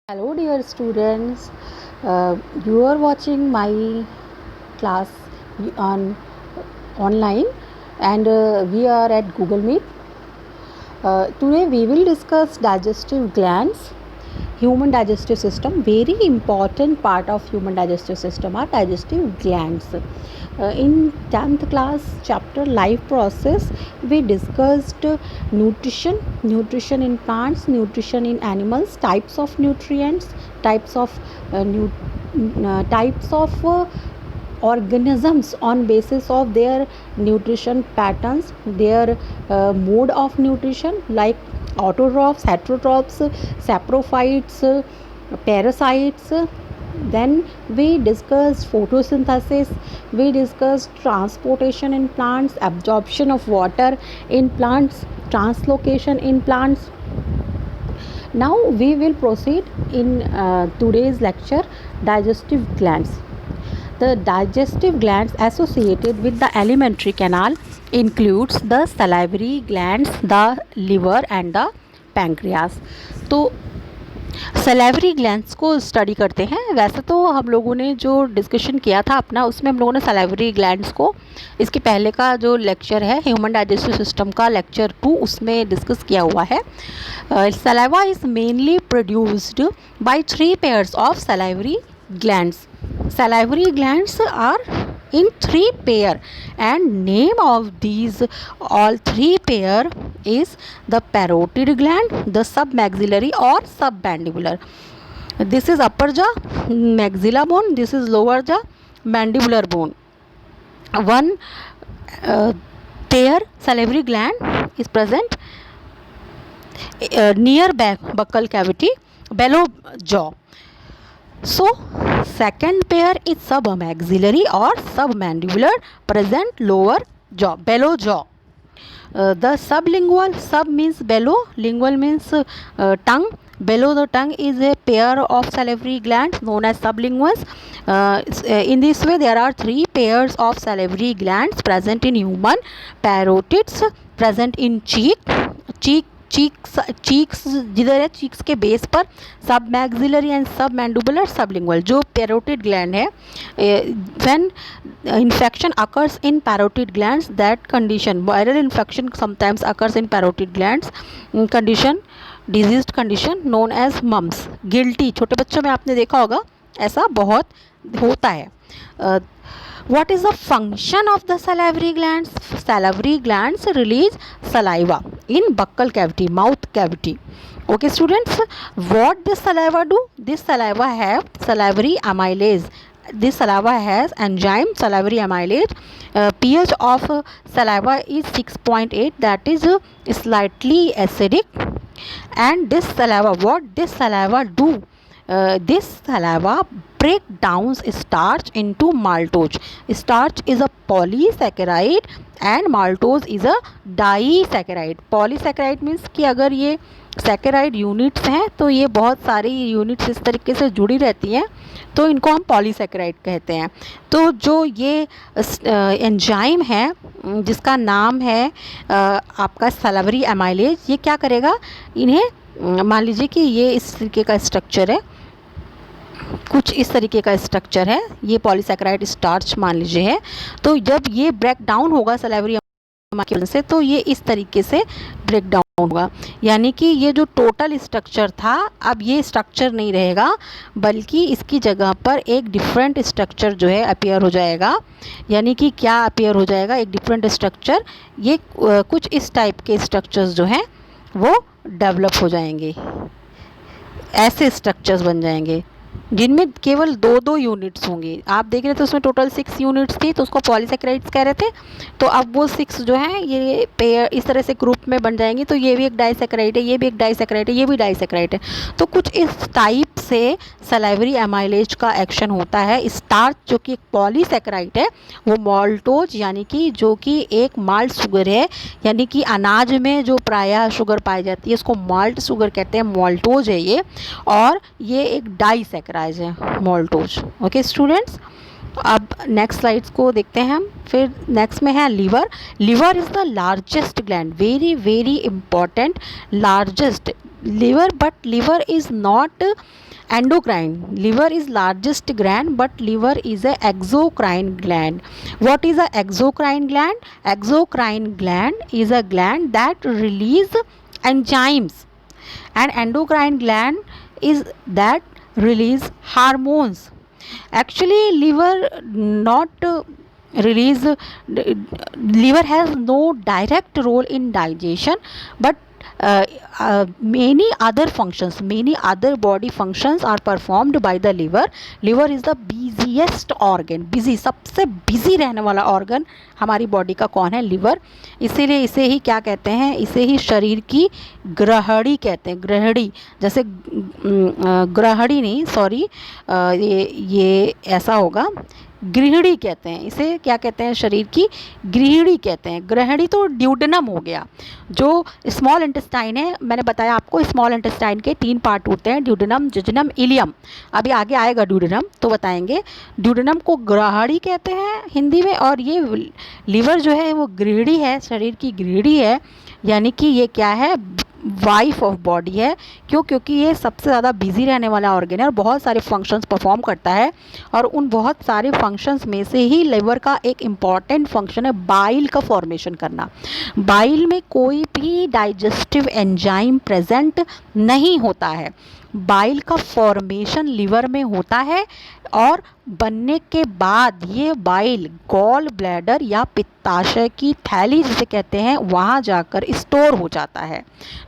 Hello, dear students. You are watching my class on online, and we are at Google Meet. Today we will discuss digestive glands, human digestive system. Very important part of human digestive system are digestive glands. In 10th class chapter life process, we discussed nutrition in plants, nutrition in animals, types of nutrients, types of organisms on basis of their nutrition patterns, their mode of nutrition, like autotrophs, heterotrophs, saprophytes, parasites. Then we discussed photosynthesis, we discussed transportation in plants, absorption of water in plants, translocation in plants. Now we will proceed in today's lecture, digestive glands. The digestive glands associated with the alimentary canal includes the salivary glands, the liver and the pancreas. तो सैलेवरी glands को study करते हैं. वैसे तो हम लोगों ने जो डिस्कशन किया था अपना, उसमें हम लोगों ने सैलेवरी ग्लैंड्स को इसके पहले का जो लेक्चर है ह्यूमन डाइजेस्टिव सिस्टम का लेक्चर 2 उसमें डिस्कस किया हुआ है. Saliva is mainly produced by 3 pairs of salivary glands. Salivary glands are in 3 pair, and name of these all 3 pair is the parotid gland, the submaxillary or submandibular. This is upper jaw maxilla bone, this is lower jaw mandibular bone. One pair salivary gland is present near buccal cavity below jaw. So second pair is submaxillary or submandibular, present lower jaw, below jaw. The sublingual, sub means below, lingual means tongue. Below the tongue is a pair of salivary glands known as sublinguals. In this way there are 3 pairs of salivary glands present in human. Parotids present in cheeks जिधर है, cheeks के base पर. Sub maxillary and sub mandibular, sublingual. जो parotid gland है, when infection occurs in parotid glands, that condition, viral infection sometimes occurs in parotid glands, condition, diseased condition known as mumps. गिल्टी, छोटे बच्चों में आपने देखा होगा, ऐसा बहुत होता है. What is the function of the salivary glands? Salivary glands release saliva in buccal cavity, mouth cavity. Okay students, what this saliva do? This saliva have salivary amylase. This saliva has enzyme salivary amylase. pH of saliva is 6.8, that is slightly acidic. And this saliva, what this saliva do? This saliva break down starch into maltose. Starch is a polysaccharide and maltose is a disaccharide. Polysaccharide means कि अगर ये saccharide units हैं तो ये बहुत सारी units इस तरीके से जुड़ी रहती हैं, तो इनको हम पॉलीसैकेराइड कहते हैं. तो जो ये एंजाइम है जिसका नाम है आपका सलाइवरी एमाइलेज, ये क्या करेगा, इन्हें मान लीजिए कि ये इस तरीके का स्ट्रक्चर है, कुछ इस तरीके का स्ट्रक्चर है, ये पॉलीसैकेराइड स्टार्च मान लीजिए है. तो जब ये ब्रेक डाउन होगा सलाइवरी की वजह से, तो ये इस तरीके से ब्रेक डाउन होगा. यानी कि ये जो टोटल स्ट्रक्चर था, अब ये स्ट्रक्चर नहीं रहेगा, बल्कि इसकी जगह पर एक डिफरेंट स्ट्रक्चर जो है अपीयर हो जाएगा. यानी कि क्या अपीयर हो जाएगा, एक डिफरेंट स्ट्रक्चर. ये कुछ इस टाइप के स्ट्रक्चर्स जो हैं वो डेवलप हो जाएंगे, ऐसे स्ट्रक्चर्स बन जाएंगे जिनमें केवल 2-2 यूनिट्स होंगी. आप देख रहे थे उसमें टोटल 6 यूनिट्स थी, तो उसको पॉलीसैकेराइड्स कह रहे थे. तो अब वो 6 जो हैं ये पेयर इस तरह से ग्रुप में बन जाएंगी. तो ये भी एक डाइसैकेराइड है, ये भी एक डाइसैकेराइड है, ये भी डाइसैकेराइड है. तो कुछ इस टाइप से सलाइवरी एमाइलेज का एक्शन होता है. स्टार्च जो कि एक पॉलीसैकेराइड है, वो माल्टोज यानी कि जो कि एक माल्ट शुगर है, यानी कि अनाज में जो प्रायः शुगर पाई जाती है उसको माल्ट शुगर कहते हैं, माल्टोज है ये. और ये एक डाइसैकेराइड है, माल्टोज. ओके स्टूडेंट्स, अब नेक्स्ट स्लाइड्स को देखते हैं हम. फिर नेक्स्ट में है liver. Liver is the largest gland, very very important, largest liver, but liver is not Endocrine, liver is largest gland, but liver is a exocrine gland. What is a exocrine gland? Exocrine gland is a gland that release enzymes, and endocrine gland is that release hormones. Actually, liver not release liver has no direct role in digestion, but many other functions, many other body functions are performed by the liver. Liver is the busiest organ, busy, सबसे busy रहने वाला organ हमारी body का कौन है? Liver. इसीलिए इसे ही क्या कहते हैं? इसे ही शरीर की ग्रहणी कहते हैं। ग्रहणी, जैसे ग्रहणी नहीं, सॉरी, ये ऐसा होगा, गृहिणी कहते हैं इसे। क्या कहते हैं? शरीर की गृहिणी कहते हैं। ग्रहणी तो ड्यूडेनम हो गया, जो स्मॉल इंटेस्टाइन है। मैंने बताया आपको स्मॉल इंटेस्टाइन के 3 पार्ट होते हैं, ड्यूडेनम, जिजनम, इलियम। अभी आगे आएगा ड्यूडेनम तो बताएंगे। ड्यूडेनम को ग्रहणी कहते हैं हिंदी में, और ये लिवर जो है वो गृहिणी है, शरीर की गृहिणी है, यानी कि ये क्या है? वाइफ ऑफ बॉडी है। क्यों? क्योंकि ये सबसे ज़्यादा बिजी रहने वाला ऑर्गन है और बहुत सारे फंक्शंस परफॉर्म करता है, और उन बहुत सारे फंक्शंस में से ही लिवर का एक इम्पॉर्टेंट फंक्शन है बाइल का फॉर्मेशन करना। बाइल में कोई भी डाइजेस्टिव एंजाइम प्रेजेंट नहीं होता है, बाइल का फॉर्मेशन लिवर में होता है, और बनने के बाद ये बाइल गॉल ब्लैडर या पित्ताशय की थैली जिसे कहते हैं वहाँ जाकर स्टोर हो जाता है।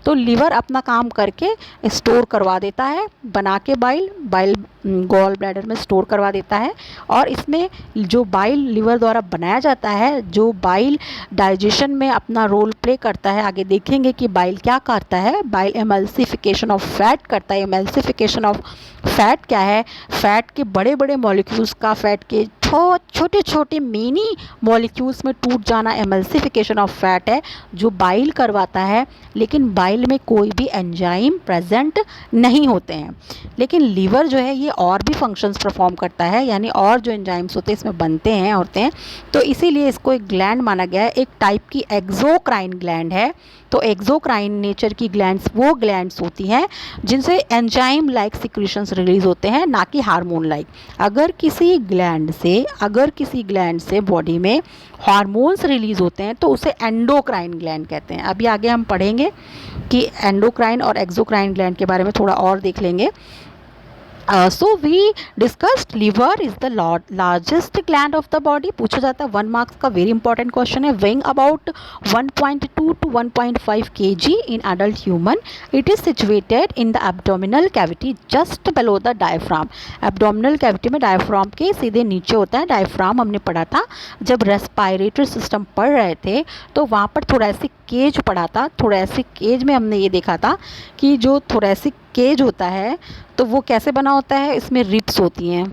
तो लिवर अपना काम करके स्टोर करवा देता है, बना के बाइल गॉल ब्लैडर में स्टोर करवा देता है, और इसमें जो बाइल लिवर द्वारा बनाया जाता है, जो बाइल डाइजेशन में अपना रोल प्ले करता है। आगे देखेंगे कि बाइल क्या करता है। बाइल एमल्सिफिकेशन ऑफ फैट करता है। एमल्सिफिकेशन ऑफ फैट क्या है? फैट के बड़े बड़े मॉलिक्यूल्स का फैट के छोटे छोटे मिनी मॉलिक्यूल्स में टूट जाना एमल्सिफिकेशन ऑफ फैट है, जो बाइल करवाता है। लेकिन बाइल में कोई भी एंजाइम प्रेजेंट नहीं होते हैं। लेकिन लीवर जो है ये और भी फंक्शंस परफॉर्म करता है, यानी और जो एंजाइम्स होते हैं इसमें बनते हैं होते हैं, तो इसीलिए इसको एक ग्लैंड माना गया है। एक टाइप की एक्सोक्राइन ग्लैंड है। तो एक्सोक्राइन नेचर की ग्लैंड्स वो ग्लैंड्स होती हैं जिनसे एंजाइम लाइक सिक्रीशंस रिलीज होते हैं, ना कि हार्मोन लाइक। अगर किसी ग्लैंड से बॉडी में हार्मोन्स रिलीज होते हैं तो उसे एंडोक्राइन ग्लैंड कहते हैं। अभी आगे हम पढ़ेंगे कि एंडोक्राइन और एक्सोक्राइन ग्लैंड के बारे में थोड़ा और देख लेंगे। So we discussed liver is the largest gland of the body। पूछा जाता है 1 मार्क्स का वेरी इंपॉर्टेंट क्वेश्चन है। weighing about 1.2 to 1.5 kg in adult human, it is situated in the abdominal cavity just below the diaphragm। abdominal cavity में diaphragm के सीधे नीचे होता है। diaphragm हमने पढ़ा था जब रेस्पिरेटरी सिस्टम पढ़ रहे थे, तो वहाँ पर थोरेसिक केज पढ़ा था। थोरेसिक केज में हमने ये देखा था कि जो थोरेसिक केज होता है तो वो कैसे बना होता है? इसमें रिब्स होती हैं,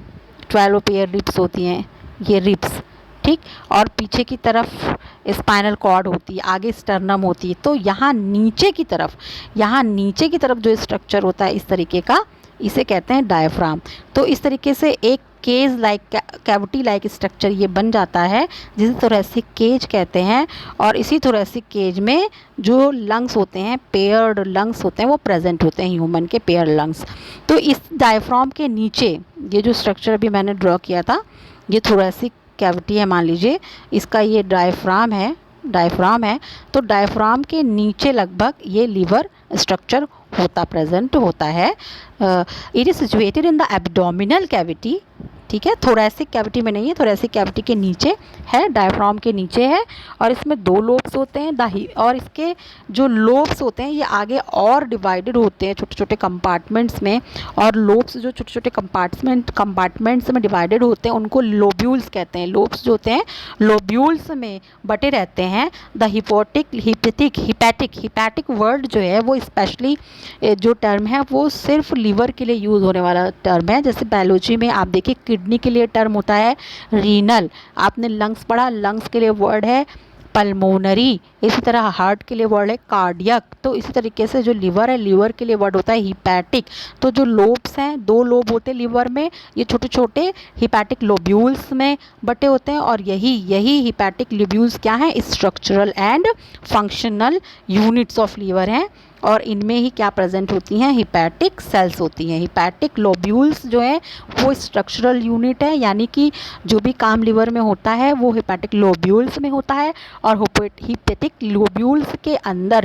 12 पेयर रिब्स होती हैं, ये रिब्स, ठीक। और पीछे की तरफ स्पाइनल कॉर्ड होती है, आगे स्टर्नम होती है। तो यहाँ नीचे की तरफ जो स्ट्रक्चर होता है इस तरीके का, इसे कहते हैं डायफ्राम। तो इस तरीके से एक cage like, cavity like structure ये बन जाता है, जिसे थोरेसिक केज कहते हैं। और इसी थोरेसिक केज में जो लंग्स होते हैं, पेयर्ड लंग्स होते हैं, वो प्रेजेंट होते हैं, ह्यूमन के पेयर्ड लंग्स। तो इस डायफ्राम के नीचे ये जो स्ट्रक्चर अभी मैंने ड्रॉ किया था, ये थोरेसिक कैविटी है, मान लीजिए इसका ये डायफ्राम है। तो डायफ्राम के नीचे लगभग ये लीवर स्ट्रक्चर प्रेजेंट होता है। It is situated in the abdominal cavity, ठीक है। थोरेसिक कैविटी में नहीं है, थोरेसिक कैविटी के नीचे है, डायफ्राम के नीचे है। और इसमें 2 लोब्स होते हैं, और इसके जो लोब्स होते हैं ये आगे और डिवाइडेड होते हैं छोटे छोटे कंपार्टमेंट्स में। और लोब्स जो छोटे छोटे कंपार्टमेंट्स में डिवाइडेड होते हैं उनको लोब्यूल्स कहते हैं। लोब्स जो होते हैं लोब्यूल्स में बटे रहते हैं। द हिपैटिक वर्ड जो है वो स्पेशली जो टर्म है वो सिर्फ लीवर के लिए यूज़ होने वाला टर्म है। जैसे बायोलॉजी में आप देखिए किडनी के लिए टर्म होता है रीनल, आपने लंग्स पढ़ा, लंग्स के लिए वर्ड है पल्मोनरी। इसी तरह हार्ट के लिए वर्ड है कार्डियक। तो इसी तरीके से जो लिवर है, लिवर के लिए वर्ड होता है हिपैटिक। तो जो लोब्स हैं, 2 लोब होते हैं लिवर में, ये छोटे छोटे हिपैटिक लोब्यूल्स में बटे होते हैं। और यही हिपैटिक लोब्यूल्स क्या हैं? Structural and functional units of liver हैं। और इनमें ही क्या प्रेजेंट होती हैं, हिपैटिक सेल्स होती हैं। हिपैटिक लोब्यूल्स जो है वो स्ट्रक्चरल यूनिट है, यानी कि जो भी काम लिवर में होता है वो हिपैटिक लोब्यूल्स में होता है। और हिपैटिक लोब्यूल्स के अंदर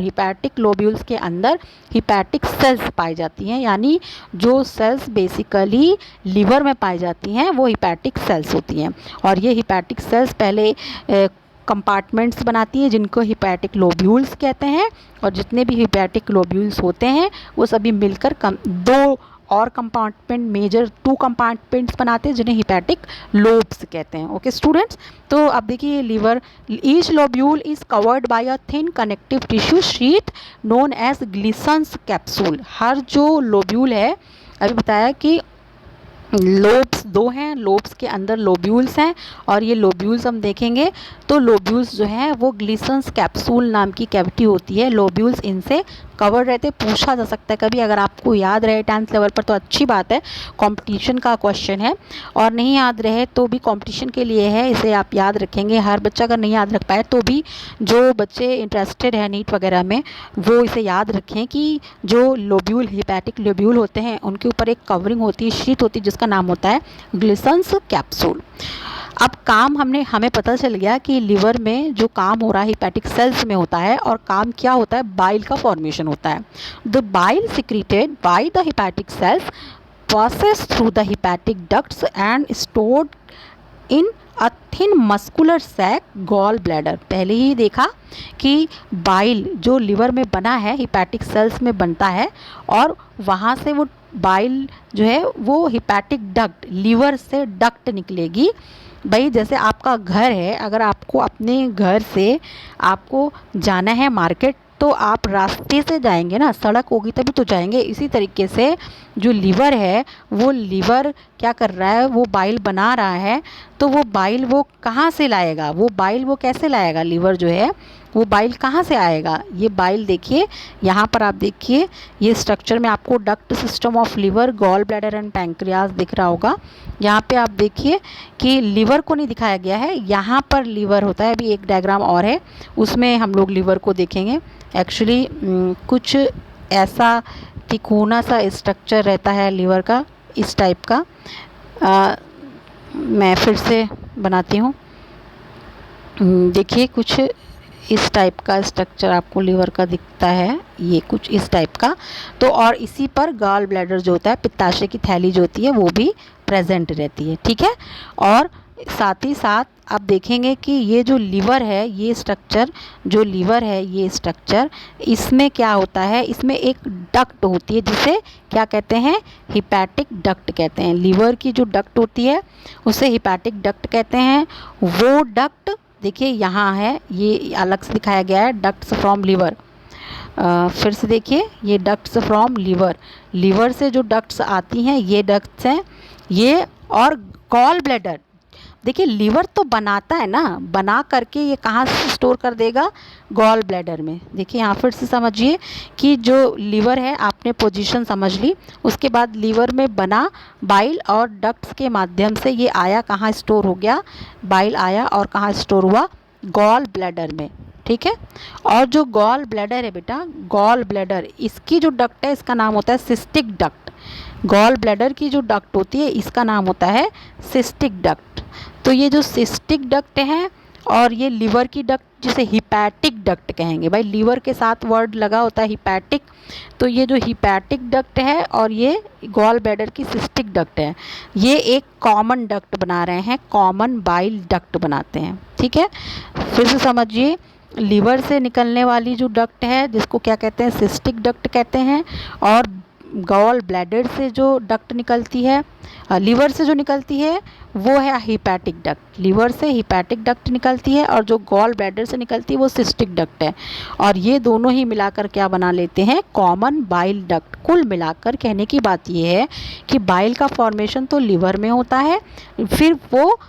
हिपैटिक सेल्स पाई जाती हैं, यानी जो सेल्स बेसिकली लिवर में पाई जाती हैं वो हिपैटिक सेल्स होती हैं। और ये हिपैटिक सेल्स पहले कंपार्टमेंट्स बनाती हैं जिनको हिपैटिक लोब्यूल्स कहते हैं, और जितने भी हिपैटिक लोब्यूल्स होते हैं वो सभी मिलकर दो और कंपार्टमेंट, मेजर 2 कंपार्टमेंट्स बनाते हैं जिन्हें हिपैटिक लोब्स कहते हैं। ओके स्टूडेंट्स, तो अब देखिए liver, each lobule is covered by a thin connective tissue sheet known as Glisson's capsule. हर जो लोब्यूल है, अभी बताया कि लोब्स 2 हैं, लोब्स के अंदर लोब्यूल्स हैं, और ये लोब्यूल्स हम देखेंगे तो लोब्यूल्स जो हैं वो ग्लिसन्स कैप्सूल नाम की कैविटी होती है, लोब्यूल्स इनसे कवर रहते। पूछा जा सकता है कभी, अगर आपको याद रहे 10th लेवल पर तो अच्छी बात है, कंपटीशन का क्वेश्चन है, और नहीं याद रहे तो भी कंपटीशन के लिए है, इसे आप याद रखेंगे। हर बच्चा अगर नहीं याद रख पाए तो भी जो बच्चे इंटरेस्टेड है नीट वगैरह में वो इसे याद रखें कि जो लोब्यूल, हिपैटिक लोब्यूल होते हैं उनके ऊपर एक कवरिंग होती है, शीट होती है जिसका नाम होता है ग्लिसन्स कैप्सूल। अब काम हमें पता चल गया कि लिवर में जो काम हो रहा है हिपैटिक सेल्स में होता है, और काम क्या होता है, बाइल का फॉर्मेशन होता है। The bile secreted by the hepatic sales passes through the hepatic ducts and stored in a thin muscular sac gall bladder. पहले ही देखा कि बाइल जो लिवर में बना है हिपैटिक सेल्स में बनता है, और वहाँ से वो बाइल जो है वो हिपैटिक डक्ट, लिवर से डक्ट निकलेगी। भाई जैसे आपका घर है, अगर आपको अपने घर से आपको जाना है मार्केट तो आप रास्ते से जाएंगे ना, सड़क होगी तभी तो जाएंगे। इसी तरीके से जो लिवर है वो लिवर क्या कर रहा है, वो बाइल बना रहा है, तो वो बाइल वो कहाँ से लाएगा, वो बाइल वो कैसे लाएगा, लिवर जो है वो बाइल कहाँ से आएगा। ये बाइल देखिए यहाँ पर, आप देखिए ये स्ट्रक्चर में आपको duct system of liver, gall bladder and pancreas दिख रहा होगा। यहाँ पे आप देखिए कि लिवर को नहीं दिखाया गया है, यहाँ पर लिवर होता है। अभी एक डायग्राम और है उसमें हम लोग लिवर को देखेंगे। एक्चुअली कुछ ऐसा तिकोना सा स्ट्रक्चर रहता है लिवर का, इस टाइप का। मैं फिर से बनाती हूँ। देखिए कुछ इस टाइप का स्ट्रक्चर आपको लिवर का दिखता है, ये कुछ इस टाइप का। तो और इसी पर गॉल ब्लैडर जो होता है, पित्ताशय की थैली जो होती है वो भी प्रेजेंट रहती है, ठीक है। और साथ ही साथ आप देखेंगे कि ये जो लिवर है, ये स्ट्रक्चर जो लिवर है, ये स्ट्रक्चर, इसमें क्या होता है, इसमें एक डक्ट होती है जिसे क्या कहते हैं, हिपैटिक डक्ट कहते हैं। लिवर की जो डक्ट होती है उसे हिपैटिक डक्ट कहते हैं। वो डक्ट देखिए यहाँ है, ये अलग से दिखाया गया है, डक्ट्स फ्रॉम लिवर। फिर से देखिए ये डक्ट्स फ्रॉम लिवर, लिवर से जो डक्ट्स आती हैं ये डक्ट्स हैं ये। और गॉल ब्लैडर, देखिए लिवर तो बनाता है ना, बना करके ये कहाँ से स्टोर कर देगा, गॉल ब्लैडर में। देखिए यहाँ फिर से समझिए कि जो लिवर है, आपने पोजीशन समझ ली, उसके बाद लिवर में बना बाइल और डक्ट्स के माध्यम से ये आया, कहाँ स्टोर हो गया, बाइल आया और कहाँ स्टोर हुआ, गॉल ब्लैडर में, ठीक है। और जो गॉल ब्लैडर है बेटा, गॉल ब्लैडर, इसकी जो डक्ट है इसका नाम होता है सिस्टिक डक्ट। गॉल ब्लैडर की जो डक्ट होती है इसका नाम होता है सिस्टिक डक्ट। तो ये जो सिस्टिक डक्ट है और ये लिवर की डक्ट जिसे हिपैटिक डक्ट कहेंगे, भाई लिवर के साथ वर्ड लगा होता है हिपैटिक, तो ये जो हिपैटिक डक्ट है और ये गॉल ब्लैडर की सिस्टिक डक्ट है, ये एक कॉमन डक्ट बना रहे हैं, कॉमन बाइल डक्ट बनाते हैं, ठीक है। फिर से समझिए, लिवर से निकलने वाली जो डक्ट है जिसको क्या कहते हैं, सिस्टिक डक्ट कहते हैं। और गॉल ब्लैडर से जो डक्ट निकलती है, लिवर से जो निकलती है वो है हिपैटिक डक्ट। लिवर से हिपैटिक डक्ट निकलती है और जो गॉल ब्लैडर से निकलती है वो सिस्टिक डक्ट है। और ये दोनों ही मिलाकर क्या बना लेते हैं, कॉमन बाइल डक्ट। कुल मिलाकर कहने की बात ये है कि बाइल का फॉर्मेशन तो लिवर में होता है, फिर वो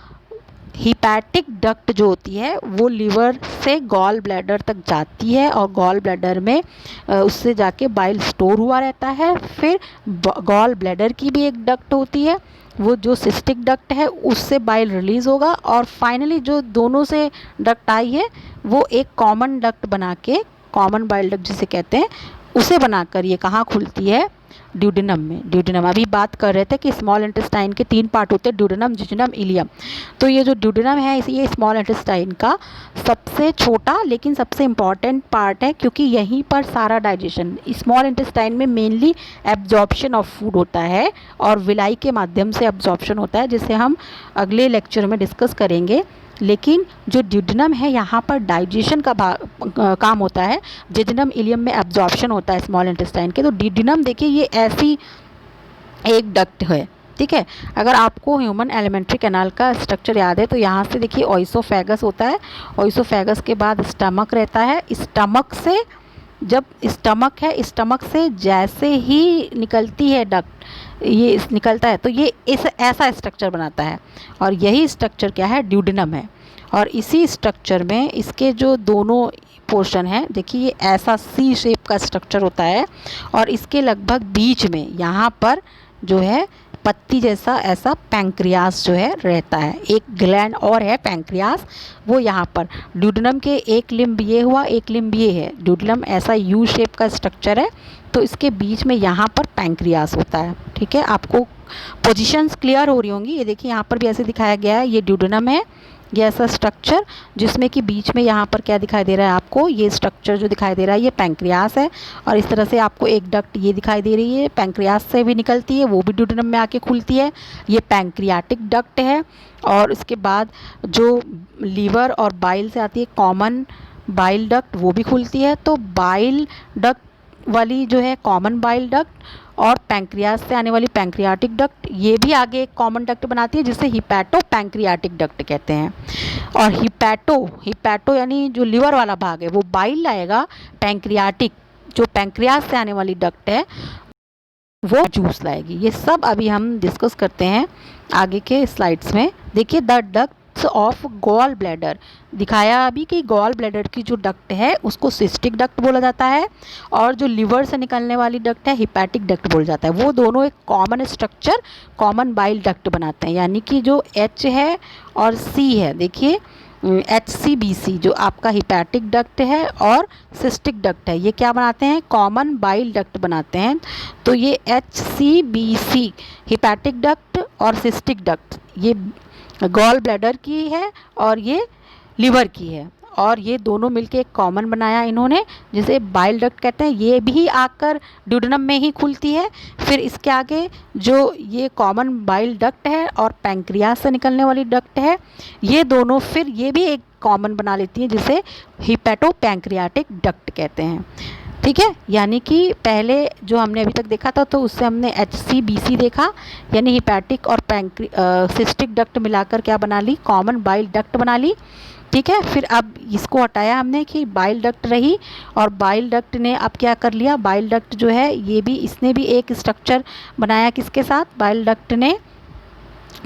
हिपैटिक डक्ट जो होती है वो लिवर से गॉल ब्लैडर तक जाती है और गॉल ब्लैडर में उससे जाके बाइल स्टोर हुआ रहता है। फिर गॉल ब्लैडर की भी एक डक्ट होती है, वो जो सिस्टिक डक्ट है उससे बाइल रिलीज़ होगा, और फाइनली जो दोनों से डक्ट आई है वो एक कॉमन डक्ट बना के, कॉमन बाइल डक्ट जिसे कहते हैं, उसे बनाकर ये कहाँ खुलती है, ड्यूडेनम में। ड्यूडेनम, अभी बात कर रहे थे कि स्मॉल इंटेस्टाइन के 3 पार्ट होते हैं, ड्यूडेनम, जिजनम, इलियम। तो ये जो ड्यूडेनम है ये स्मॉल इंटेस्टाइन का सबसे छोटा लेकिन सबसे इम्पॉर्टेंट पार्ट है, क्योंकि यहीं पर सारा डाइजेशन, स्मॉल इंटेस्टाइन में मेनली एब्जॉर्प्शन ऑफ फूड होता है और विलाई के माध्यम से एब्जॉर्प्शन होता है, जिसे हम अगले लेक्चर में डिस्कस करेंगे। लेकिन जो ड्यूडेनम है यहाँ पर डाइजेशन का काम होता है, जिजनम, इलियम में एब्जॉर्प्शन होता है स्मॉल इंटेस्टाइन के। तो ड्यूडेनम देखिए ये ऐसी एक डक्ट है, ठीक है। अगर आपको ह्यूमन एलिमेंट्री कैनाल का स्ट्रक्चर याद है तो यहाँ से देखिए ओइसोफेगस होता है, ओइसोफेगस के बाद स्टमक रहता है, स्टमक से जब स्टमक है, स्टमक से जैसे ही निकलती है डक्ट, ये निकलता है तो ये इस ऐसा स्ट्रक्चर बनाता है, और यही स्ट्रक्चर क्या है, ड्यूडेनम है। और इसी स्ट्रक्चर में इसके जो दोनों पोर्शन है, देखिए ये ऐसा सी शेप का स्ट्रक्चर होता है, और इसके लगभग बीच में यहाँ पर जो है पत्ती जैसा ऐसा पैंक्रियास जो है रहता है, एक ग्लैंड और है पैंक्रियास, वो यहाँ पर। ड्यूडेनम के एक लिम्ब ये हुआ, एक लिम्ब ये है। ड्यूडेनम ऐसा यू शेप का स्ट्रक्चर है, तो इसके बीच में यहाँ पर पैंक्रियास होता है, ठीक है। आपको पोजीशंस क्लियर हो रही होंगी। ये देखिए यहाँ पर भी ऐसे दिखाया गया है, ये ड्यूडेनम है, ये ऐसा स्ट्रक्चर, जिसमें कि बीच में यहाँ पर क्या दिखाई दे रहा है आपको, ये स्ट्रक्चर जो दिखाई दे रहा है ये पैंक्रियास है। और इस तरह से आपको एक डक्ट ये दिखाई दे रही है, पैंक्रियास से भी निकलती है, वो भी ड्यूडेनम में आके खुलती है, ये पैंक्रियाटिक डक्ट है। और उसके बाद जो लीवर और बाइल से आती है कॉमन बाइल डक्ट, वो भी खुलती है। तो बाइल डक्ट वाली जो है कॉमन बाइल डक्ट, और पैंक्रियास से आने वाली पैंक्रियाटिक डक्ट, ये भी आगे एक कॉमन डक्ट बनाती है जिसे हिपैटो पैंक्रियाटिक डक्ट कहते हैं। और हिपैटो यानी जो लिवर वाला भाग है वो बाइल लाएगा, पैंक्रियाटिक जो पैंक्रियास से आने वाली डक्ट है वो जूस लाएगी। ये सब अभी हम डिस्कस करते हैं आगे के स्लाइड्स में। देखिए the ducts of gall bladder दिखाया अभी कि गॉल ब्लैडर की जो डक्ट है उसको सिस्टिक डक्ट बोला जाता है, और जो लिवर से निकलने वाली डक्ट है हिपैटिक डक्ट बोला जाता है। वो दोनों एक common structure common bile duct बनाते हैं, यानी कि जो एच है और सी है, देखिए HCBC जो आपका हिपैटिक डक्ट है और सिस्टिक डक्ट है, ये क्या बनाते हैं, कॉमन बाइल डक्ट बनाते हैं। तो ये HCBC हिपैटिक डक्ट और सिस्टिक डक्ट ये गॉल ब्लैडर की है और ये लिवर की है, और ये दोनों मिलके एक कॉमन बनाया इन्होंने जिसे बाइल डक्ट कहते हैं। ये भी आकर ड्यूडेनम में ही खुलती है। फिर इसके आगे जो ये कॉमन बाइल डक्ट है और पैंक्रियास से निकलने वाली डक्ट है, ये दोनों फिर ये भी एक कॉमन बना लेती हैं जिसे हिपैटो पैंक्रियाटिक डक्ट कहते हैं, ठीक है। यानी कि पहले जो हमने अभी तक देखा था तो उससे हमने HCBC देखा, यानी हिपैटिक और सिस्टिक डक्ट मिलाकर क्या बना ली, कॉमन बाइल डक्ट बना ली, ठीक है। फिर अब इसको हटाया हमने कि बाइल डक्ट रही, और बाइल डक्ट ने अब क्या कर लिया, बाइल डक्ट जो है ये भी, इसने भी एक स्ट्रक्चर बनाया, किसके साथ, बाइल डक्ट ने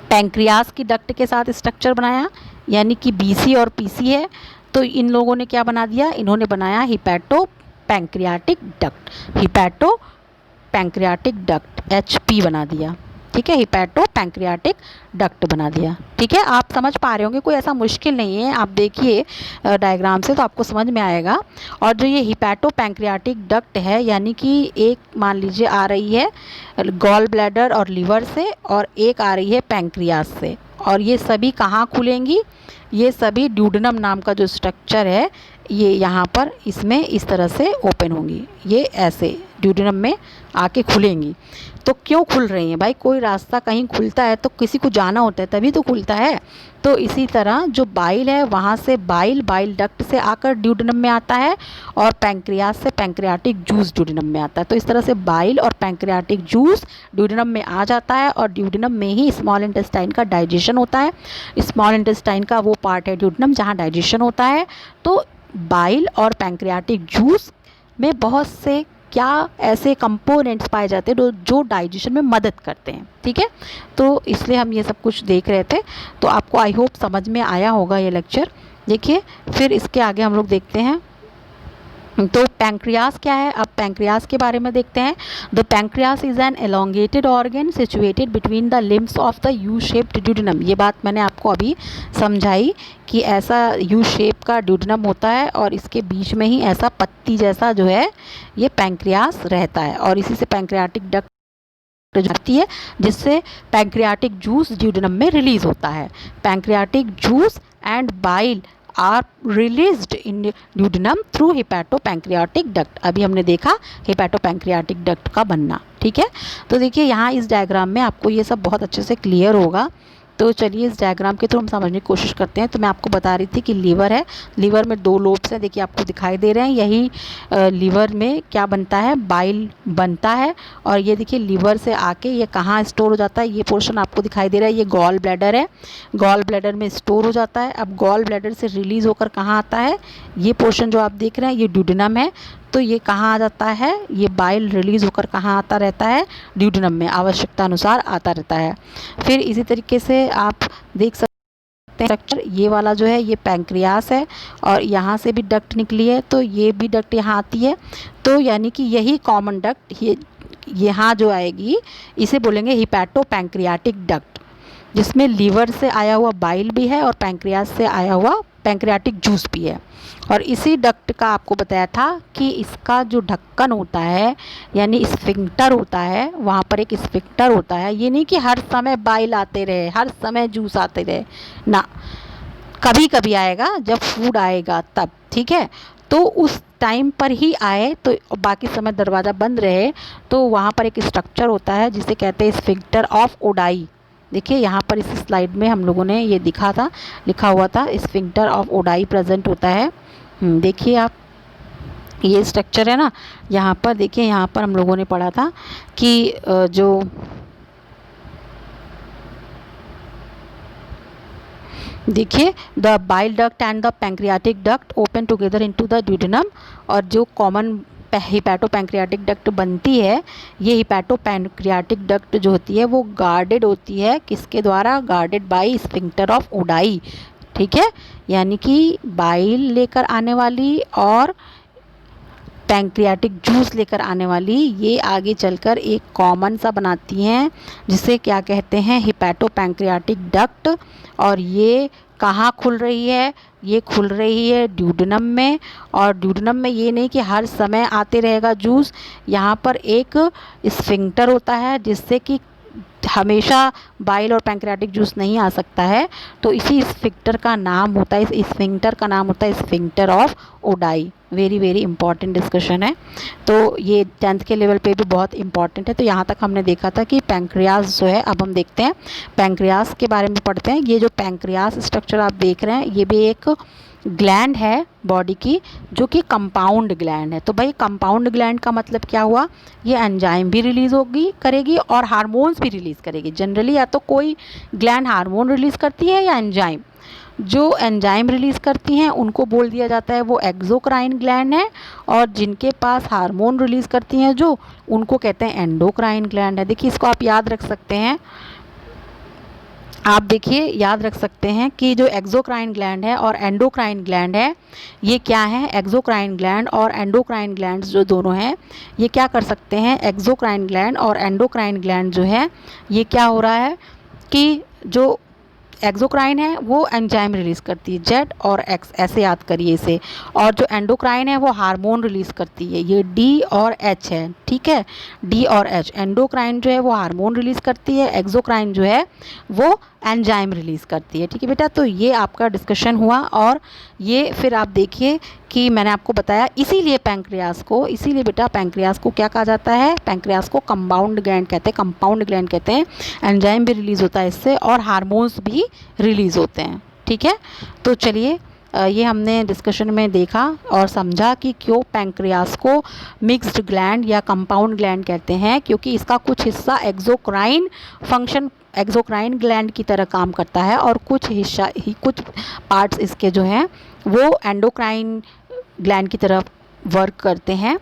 पैंक्रियास की डक्ट के साथ स्ट्रक्चर बनाया, यानी कि BC और PC है। तो इन लोगों ने क्या बना दिया, इन्होंने बनाया hepato pancreatic duct, hepato pancreatic duct HP बना दिया, ठीक है, हिपैटो पैंक्रियाटिक डक्ट बना दिया, ठीक है। आप समझ पा रहे होंगे, कोई ऐसा मुश्किल नहीं है, आप देखिए डायग्राम से तो आपको समझ में आएगा। और जो ये हिपैटो पैंक्रियाटिक डक्ट है, यानी कि एक मान लीजिए आ रही है गॉल ब्लैडर और लिवर से, और एक आ रही है पैंक्रियास से, और ये सभी कहाँ खुलेंगी, ये सभी ड्यूडेनम नाम का जो स्ट्रक्चर है ये यहाँ पर इसमें इस तरह से ओपन होंगी, ये ऐसे ड्यूडेनम में आके खुलेंगी। तो क्यों खुल रही हैं भाई, कोई रास्ता कहीं खुलता है तो किसी को जाना होता है तभी तो खुलता है। तो इसी तरह जो बाइल है वहाँ से बाइल डक्ट से आकर ड्यूडेनम में आता है, और पैंक्रियास से पैंक्रियाटिक जूस ड्यूडेनम में आता है। तो इस तरह से बाइल और पैंक्रियाटिक जूस ड्यूडेनम में आ जाता है, और ड्यूडेनम में ही स्मॉल इंटेस्टाइन का डाइजेशन होता है। स्मॉल इंटेस्टाइन का वो पार्ट है ड्यूडेनम जहाँ डाइजेशन होता है। तो बाइल और पैंक्रियाटिक जूस में बहुत से क्या ऐसे कंपोनेंट्स पाए जाते हैं जो डाइजेशन में मदद करते हैं, ठीक है। तो इसलिए हम ये सब कुछ देख रहे थे, तो आपको आई होप समझ में आया होगा ये लेक्चर। देखिए फिर इसके आगे हम लोग देखते हैं तो पैंक्रियास क्या है, अब पैंक्रियास के बारे में देखते हैं। The pancreas is an elongated organ situated between the limbs of the U shaped duodenum. ये बात मैंने आपको अभी समझाई कि ऐसा यू शेप का ड्यूडेनम होता है और इसके बीच में ही ऐसा पत्ती जैसा जो है ये पैंक्रियास रहता है, और इसी से पैंक्रियाटिक डक्ट जाती है, जिससे पैंक्रियाटिक जूस ड्यूडेनम में रिलीज होता है। Pancreatic juice and bile are released in duodenum through hepatopancreatic duct. अभी हमने देखा हिपैटोपैंक्रियाटिक डक्ट का बनना, ठीक है। तो देखिए यहाँ इस डायग्राम में आपको ये सब बहुत अच्छे से क्लियर होगा। तो चलिए इस डायग्राम के थ्रू हम समझने की कोशिश करते हैं। तो मैं आपको बता रही थी कि लीवर है, लीवर में 2 लोब्स हैं, देखिए आपको दिखाई दे रहे हैं। यही लीवर में क्या बनता है, बाइल बनता है, और ये देखिए लीवर से आके ये कहाँ स्टोर हो जाता है, ये पोर्शन आपको दिखाई दे रहा है, ये गॉल ब्लैडर है, गॉल ब्लैडर में स्टोर हो जाता है। अब गॉल ब्लैडर से रिलीज़ होकर कहाँ आता है, ये पोर्शन जो आप देख रहे हैं ये ड्यूडेनम है। तो ये कहाँ आ जाता है, ये बाइल रिलीज़ होकर कहाँ आता रहता है, ड्यूडेनम में आवश्यकता अनुसार आता रहता है। फिर इसी तरीके से आप देख सकते हैं स्ट्रक्चर, ये वाला जो है ये पैंक्रियास है, और यहाँ से भी डक्ट निकली है, तो ये भी डक्ट यहाँ आती है। तो यानी कि यही कॉमन डक्ट ये यहाँ जो आएगी इसे बोलेंगे हिपैटोपैंक्रियाटिक डक्ट, जिसमें लीवर से आया हुआ बाइल भी है और पैंक्रियास से आया हुआ पैंक्रियाटिक जूस भी है। और इसी डक्ट का आपको बताया था कि इसका जो ढक्कन होता है यानी स्फिंक्टर होता है, वहाँ पर एक स्फिंक्टर होता है। ये नहीं कि हर समय बाइल आते रहे, हर समय जूस आते रहे ना, कभी कभी आएगा जब फूड आएगा तब, ठीक है। तो उस टाइम पर ही आए, तो बाकी समय दरवाज़ा बंद रहे, तो वहाँ पर एक स्ट्रक्चर होता है जिसे कहते हैं स्फिंक्टर ऑफ ओडाई। देखिए यहाँ पर इस स्लाइड में हम लोगों ने ये दिखा था, लिखा हुआ था स्फिंक्टर ऑफ ओडाई प्रेजेंट होता है। देखिए आप ये स्ट्रक्चर है ना, यहाँ पर देखिए, यहाँ पर हम लोगों ने पढ़ा था कि जो देखिए the bile duct and the pancreatic duct open together into the duodenum, और जो कॉमन हिपैटोपैंक्रियाटिक डक्ट बनती है, ये हिपैटोपैंक्रियाटिक डक्ट जो होती है वो गार्डेड होती है, किसके द्वारा, guarded by sphincter of Oddi, ठीक है। यानी कि बाइल लेकर आने वाली और पैंक्रियाटिक जूस लेकर आने वाली ये आगे चलकर एक कॉमन सा बनाती हैं, जिसे क्या कहते हैं, हिपैटोपैंक्रियाटिक डक्ट। और ये कहाँ खुल रही है, ये खुल रही है ड्यूडेनम में, और ड्यूडेनम में ये नहीं कि हर समय आते रहेगा जूस, यहाँ पर एक स्फिंक्टर होता है जिससे कि हमेशा बाइल और पैंक्रियाटिक जूस नहीं आ सकता है। तो इसी स्फिंक्टर का नाम होता है, इस स्फिंक्टर का नाम होता है sphincter of Oddi. Very very important discussion है, तो ये 10th के लेवल पे भी बहुत इंपॉर्टेंट है। तो यहाँ तक हमने देखा था कि पैंक्रियास जो है, अब हम देखते हैं पैंक्रियास के बारे में पढ़ते हैं। ये जो पैंक्रियास स्ट्रक्चर आप देख रहे हैं ये भी एक ग्लैंड है बॉडी की, जो कि कंपाउंड ग्लैंड है। तो भाई कंपाउंड ग्लैंड का मतलब क्या हुआ, ये एंजाइम भी रिलीज़ होगी करेगी और हार्मोन्स भी रिलीज़ करेगी। जनरली या तो कोई ग्लैंड हार्मोन रिलीज़ करती है या एंजाइम। जो एंजाइम रिलीज़ करती हैं उनको बोल दिया जाता है वो एक्सोक्राइन ग्लैंड है, और जिनके पास हार्मोन रिलीज़ करती हैं जो, उनको कहते हैं एंडोक्राइन ग्लैंड है। देखिए इसको आप याद रख सकते हैं, आप देखिए याद रख सकते हैं कि जो एक्सोक्राइन ग्लैंड है और एंडोक्राइन ग्लैंड है, ये क्या है, एक्सोक्राइन ग्लैंड और एंडोक्राइन ग्लैंड्स जो दोनों हैं ये क्या कर सकते हैं, एक्सोक्राइन ग्लैंड और एंडोक्राइन ग्लैंड जो है ये क्या हो रहा है कि जो एक्सोक्राइन है वो एंजाइम रिलीज़ करती है, जेड और एक्स ऐसे याद करिए इसे, और जो एंडोक्राइन है वो हार्मोन रिलीज़ करती है, ये डी और एच है, ठीक है, डी और एच। एंडोक्राइन जो है वो हार्मोन रिलीज़ करती है, एक्सोक्राइन जो है वो एंजाइम रिलीज़ करती है, ठीक है बेटा। तो ये आपका डिस्कशन हुआ, और ये फिर आप देखिए कि मैंने आपको बताया इसीलिए बेटा पैंक्रियास को क्या कहा जाता है, पैंक्रियास को कंपाउंड ग्लैंड कहते हैं, कंपाउंड ग्लैंड कहते हैं। एंजाइम भी रिलीज़ होता है इससे और हार्मोन्स भी रिलीज़ होते हैं, ठीक है। तो चलिए ये हमने डिस्कशन में देखा और समझा कि क्यों पैंक्रियास को मिक्स्ड ग्लैंड या कंपाउंड ग्लैंड कहते हैं, क्योंकि इसका कुछ हिस्सा एक्सोक्राइन फंक्शन, एक्सोक्राइन ग्लैंड की तरह काम करता है, और कुछ पार्ट्स इसके जो हैं वो एंडोक्राइन ग्लैंड की तरफ वर्क करते हैं,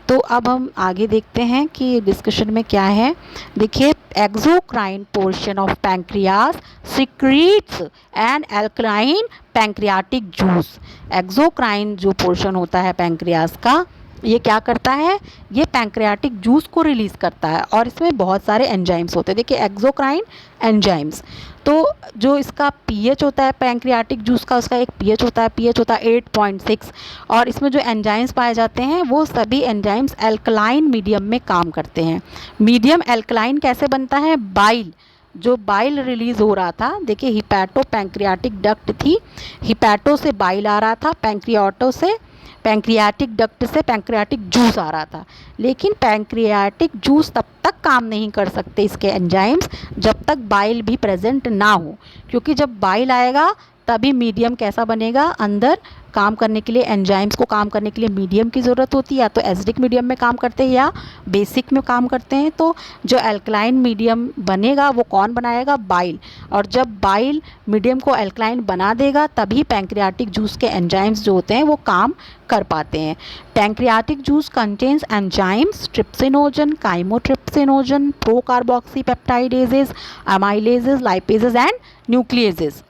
तो अब हम आगे देखते हैं कि डिस्कशन में क्या है। देखिए, exocrine portion of pancreas secretes an alkaline pancreatic juice. Exocrine जो पोर्शन होता है पैंक्रियास का, ये क्या करता है, ये पैंक्रियाटिक जूस को रिलीज़ करता है और इसमें बहुत सारे एंजाइम्स होते हैं। देखिए, एक्सोक्राइन एंजाइम्स, तो जो इसका पीएच होता है पैंक्रियाटिक जूस का, उसका एक पीएच होता है, पीएच होता है 8.6, और इसमें जो एंजाइम्स पाए जाते हैं वो सभी एंजाइम्स एल्कलाइन मीडियम में काम करते हैं। मीडियम एल्कलाइन कैसे बनता है, बाइल, जो बाइल रिलीज़ हो रहा था, देखिए हिपैटो पैंक्रियाटिक डक्ट थी, हिपैटो से बाइल आ रहा था, पैंक्रियाटो से, पैंक्रियाटिक डक्ट से पैंक्रियाटिक जूस आ रहा था। लेकिन पैंक्रियाटिक जूस तब तक काम नहीं कर सकते इसके एंजाइम्स जब तक बाइल भी प्रेजेंट ना हो, क्योंकि जब बाइल आएगा तभी मीडियम कैसा बनेगा, अंदर काम करने के लिए, एंजाइम्स को काम करने के लिए मीडियम की ज़रूरत होती है, या तो एसिडिक मीडियम में काम करते हैं या बेसिक में काम करते हैं। तो जो एल्कलाइन मीडियम बनेगा वो कौन बनाएगा, बाइल, और जब बाइल मीडियम को एल्कलाइन बना देगा तभी पैंक्रियाटिक जूस के एंजाइम्स जो होते हैं वो काम कर पाते हैं। Pancreatic juice contains enzymes trypsinogen, chymotrypsinogen, procarboxypeptidases, amylases, lipases and nucleases.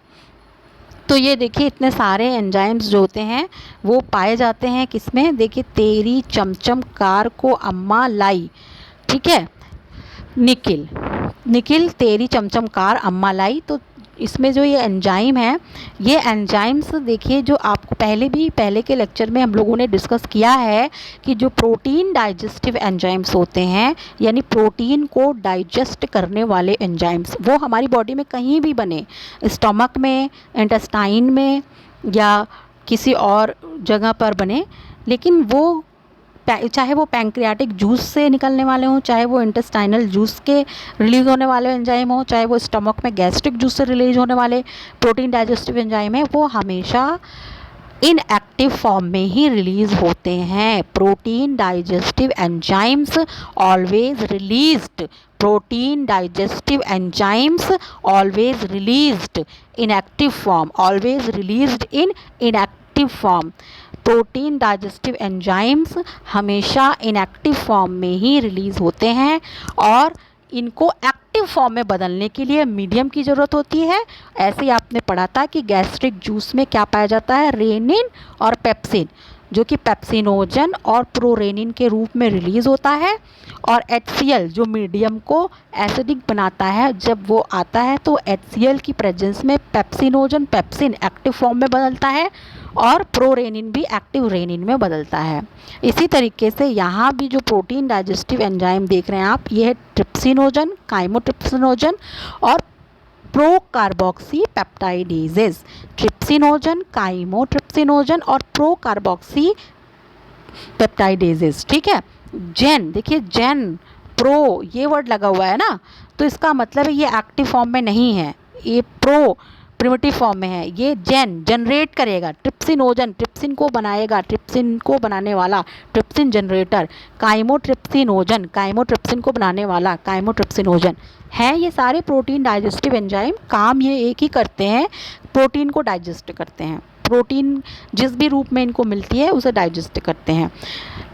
तो ये देखिए, इतने सारे एंजाइम्स जो होते हैं वो पाए जाते हैं किसमें, देखिए तेरी चमचम कार को अम्मा लाई, ठीक है, निकिल, निकिल तेरी चमचम कार अम्मा लाई। तो इसमें जो ये एंजाइम है, ये एंजाइम्स देखिए, जो आपको पहले के लेक्चर में हम लोगों ने डिस्कस किया है कि जो प्रोटीन डाइजेस्टिव एंजाइम्स होते हैं, यानी प्रोटीन को डाइजेस्ट करने वाले एंजाइम्स, वो हमारी बॉडी में कहीं भी बने, स्टमक में, इंटेस्टाइन में या किसी और जगह पर बने, लेकिन वो चाहे वो पैंक्रियाटिक जूस से निकलने वाले हों, चाहे वो इंटेस्टाइनल जूस के रिलीज़ होने वाले एंजाइम हो, चाहे वो स्टमक में गैस्ट्रिक जूस से रिलीज होने वाले प्रोटीन डाइजेस्टिव एंजाइम है, वो हमेशा इनएक्टिव फॉर्म में ही रिलीज़ होते हैं। Protein digestive enzymes always released, protein digestive enzymes always released in active form, always released in inactive form. Protein digestive enzymes हमेशा इनएक्टिव फॉर्म में ही रिलीज़ होते हैं और इनको एक्टिव फॉर्म में बदलने के लिए मीडियम की ज़रूरत होती है। ऐसे ही आपने पढ़ा था कि गैस्ट्रिक जूस में क्या पाया जाता है, रेनिन और पेप्सिन, जो कि पेप्सिनोजन और प्रोरेनिन के रूप में रिलीज़ होता है, और HCl जो मीडियम को एसिडिक बनाता है, जब वो आता है तो HCl की प्रेजेंस में पेप्सिनोजन पेप्सिन एक्टिव फॉर्म में बदलता है और प्रोरेनिन भी एक्टिव रेनिन में बदलता है। इसी तरीके से यहाँ भी जो प्रोटीन डाइजेस्टिव एंजाइम देख रहे हैं आप, ये है ट्रिप्सिनोजन, काइमोट्रिप्सिनोजन और प्रोकार्बोक्सी पेप्टाइडेजेस। ट्रिप्सिनोजन, काइमोट्रिप्सिनोजन और प्रोकार्बोक्सी पेप्टाइडेजेस, ठीक है। जेन, देखिए जेन, प्रो, ये वर्ड लगा हुआ है ना, तो इसका मतलब है ये एक्टिव फॉर्म में नहीं है, ये प्रो प्रिमिटिव फॉर्म में है। ये जनरेट करेगा, ट्रिप्सिनोजन ट्रिप्सिन को बनाएगा, ट्रिप्सिन को बनाने वाला ट्रिप्सिन जनरेटर। काइमोट्रिप्सिनोजन काइमोट्रिप्सिन को बनाने वाला काइमोट्रिप्सिनोजन है। ये सारे प्रोटीन डाइजेस्टिव एंजाइम काम ये एक ही करते हैं, प्रोटीन को डाइजेस्ट करते हैं, प्रोटीन जिस भी रूप में इनको मिलती है उसे डाइजेस्ट करते हैं।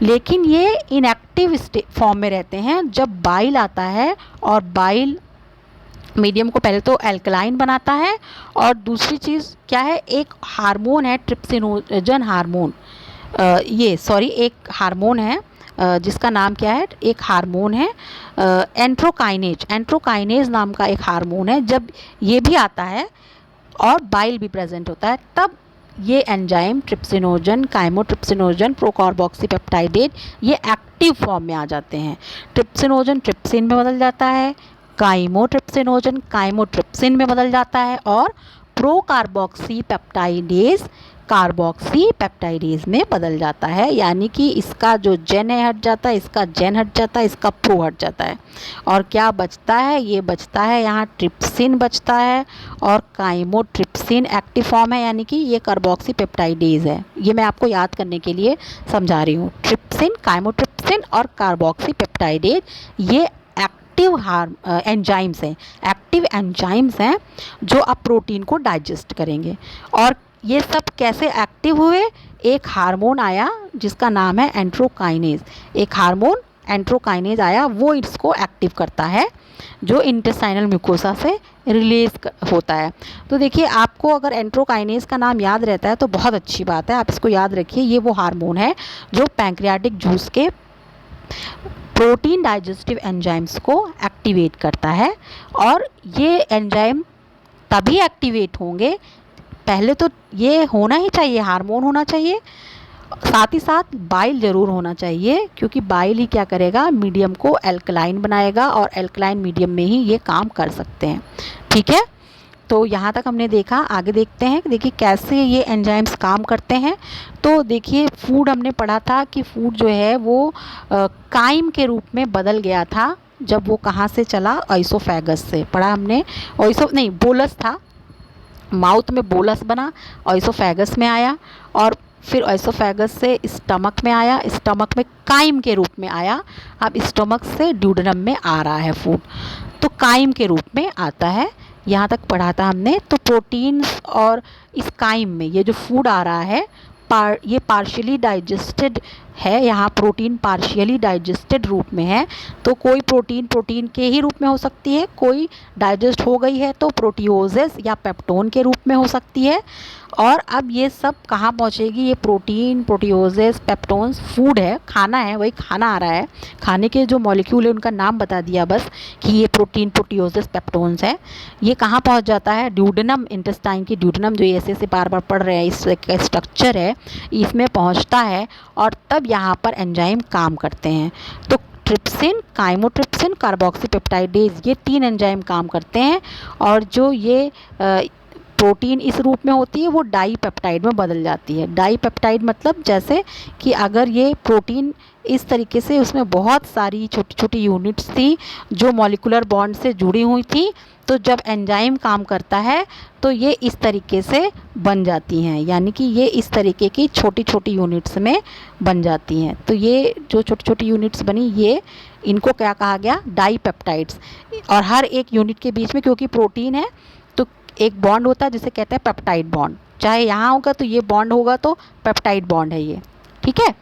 लेकिन ये इनएक्टिव फॉर्म में रहते हैं जब बाइल आता है, और बाइल मीडियम को पहले तो एल्कलाइन बनाता है, और दूसरी चीज़ क्या है, एक हार्मोन है ट्रिप्सिनोजन हार्मोन, एक हार्मोन है जिसका नाम क्या है, एक हार्मोन है एंट्रोकाइनेज नाम का एक हार्मोन है। जब ये भी आता है और बाइल भी प्रेजेंट होता है, तब ये एंजाइम ट्रिप्सिनोजन, काइमोट्रिप्सिनोजन, प्रोकार्बोक्सीपेप्टाइडेज ये एक्टिव फॉर्म में आ जाते हैं। ट्रिप्सिनोजन ट्रिप्सिन में बदल जाता है, काइमोट्रिप्सिनोजन काइमोट्रिप्सिन में बदल जाता है, और प्रोकार्बोक्सी पेप्टाइडेज कार्बोक्सी पेप्टाइडेज में बदल जाता है। यानी कि इसका जो जेन है हट जाता है, इसका जेन हट जाता है, इसका प्रो हट जाता है, और क्या बचता है, ये बचता है यहाँ ट्रिप्सिन बचता है, और काइमोट्रिप्सिन एक्टिव फॉर्म है, यानी कि ये कार्बोक्सी पेप्टाइडेज है। ये मैं आपको याद करने के लिए समझा रही हूँ। ट्रिप्सिन, काइमोट्रिप्सिन और कार्बोक्सी पेप्टाइडेज ये एक्टिव एंजाइम्स हैं, एक्टिव एंजाइम्स हैं जो आप प्रोटीन को डाइजेस्ट करेंगे। और ये सब कैसे एक्टिव हुए, एक हार्मोन आया जिसका नाम है एंट्रोकाइनेज। एक हार्मोन एंट्रोकाइनेज आया, वो इसको एक्टिव करता है, जो इंटेस्टाइनल म्यूकोसा से रिलीज होता है। तो देखिए, आपको अगर एंट्रोकाइनेज का नाम याद रहता है तो बहुत अच्छी बात है, आप इसको याद रखिए। ये वो हार्मोन है जो पैंक्रियाटिक जूस के प्रोटीन डाइजेस्टिव एंजाइम्स को एक्टिवेट करता है। और ये एंजाइम तभी एक्टिवेट होंगे, पहले तो ये होना ही चाहिए, हार्मोन होना चाहिए, साथ ही साथ बाइल ज़रूर होना चाहिए, क्योंकि बाइल ही क्या करेगा, मीडियम को एल्कलाइन बनाएगा और एल्कलाइन मीडियम में ही ये काम कर सकते हैं। ठीक है, तो यहाँ तक हमने देखा। आगे देखते हैं, देखिए कैसे ये एंजाइम्स काम करते हैं। तो देखिए, फूड हमने पढ़ा था कि फूड जो है वो काइम के रूप में बदल गया था जब वो कहाँ से चला, ऑइसोफेगस से। पढ़ा हमने, बोलस था, माउथ में बोलस बना, ऑइसोफेगस में आया, और फिर ऑइसोफेगस से स्टमक में आया, स्टमक में काइम के रूप में आया, अब स्टमक से ड्यूडेनम में आ रहा है फूड, तो काइम के रूप में आता है। यहाँ तक पढ़ा था हमने। तो प्रोटीन्स और इस काइम में ये जो फूड आ रहा है, ये पार्शियली डाइजेस्टेड है, यहाँ प्रोटीन पार्शियली डाइजेस्टेड रूप में है। तो कोई प्रोटीन के ही रूप में हो सकती है, कोई डाइजेस्ट हो गई है तो प्रोटियोजेस या पेप्टोन के रूप में हो सकती है। और अब ये सब कहाँ पहुँचेगी, ये प्रोटीन, प्रोटियोजेस, पेप्टोन्स, फूड है, खाना है, वही खाना आ रहा है, खाने के जो मॉलिक्यूल है उनका नाम बता दिया बस कि ये प्रोटीन, प्रोटियोजेस, पेप्टोन्स है। ये कहाँ पहुँच जाता है, ड्यूडेनम, इंटेस्टाइन की ड्यूडेनम जो ऐसे बार बार पढ़ रहे हैं, इसका स्ट्रक्चर है, इसमें पहुँचता है और तब यहाँ पर एंजाइम काम करते हैं। तो ट्रिप्सिन, काइमोट्रिप्सिन, कार्बोक्सीपेप्टाइडेज, ये 3 एंजाइम काम करते हैं। और जो ये प्रोटीन इस रूप में होती है वो डाईपेप्टाइड में बदल जाती है। डाईपेप्टाइड मतलब जैसे कि अगर ये प्रोटीन इस तरीके से, उसमें बहुत सारी छोटी छोटी यूनिट्स थी जो मॉलिक्यूलर बॉन्ड से जुड़ी हुई थी, तो जब एंजाइम काम करता है तो ये इस तरीके से बन जाती हैं, यानी कि ये इस तरीके की छोटी छोटी यूनिट्स में बन जाती हैं। तो ये जो छोटी छोटी यूनिट्स बनी, ये इनको क्या कहा गया, डाईपेप्टाइड्स। और हर एक यूनिट के बीच में, क्योंकि प्रोटीन है तो एक बॉन्ड होता है जिसे कहते हैं पेप्टाइड बॉन्ड, चाहे यहाँ होगा तो ये बॉन्ड होगा तो पेप्टाइड बॉन्ड है ये। ठीक है,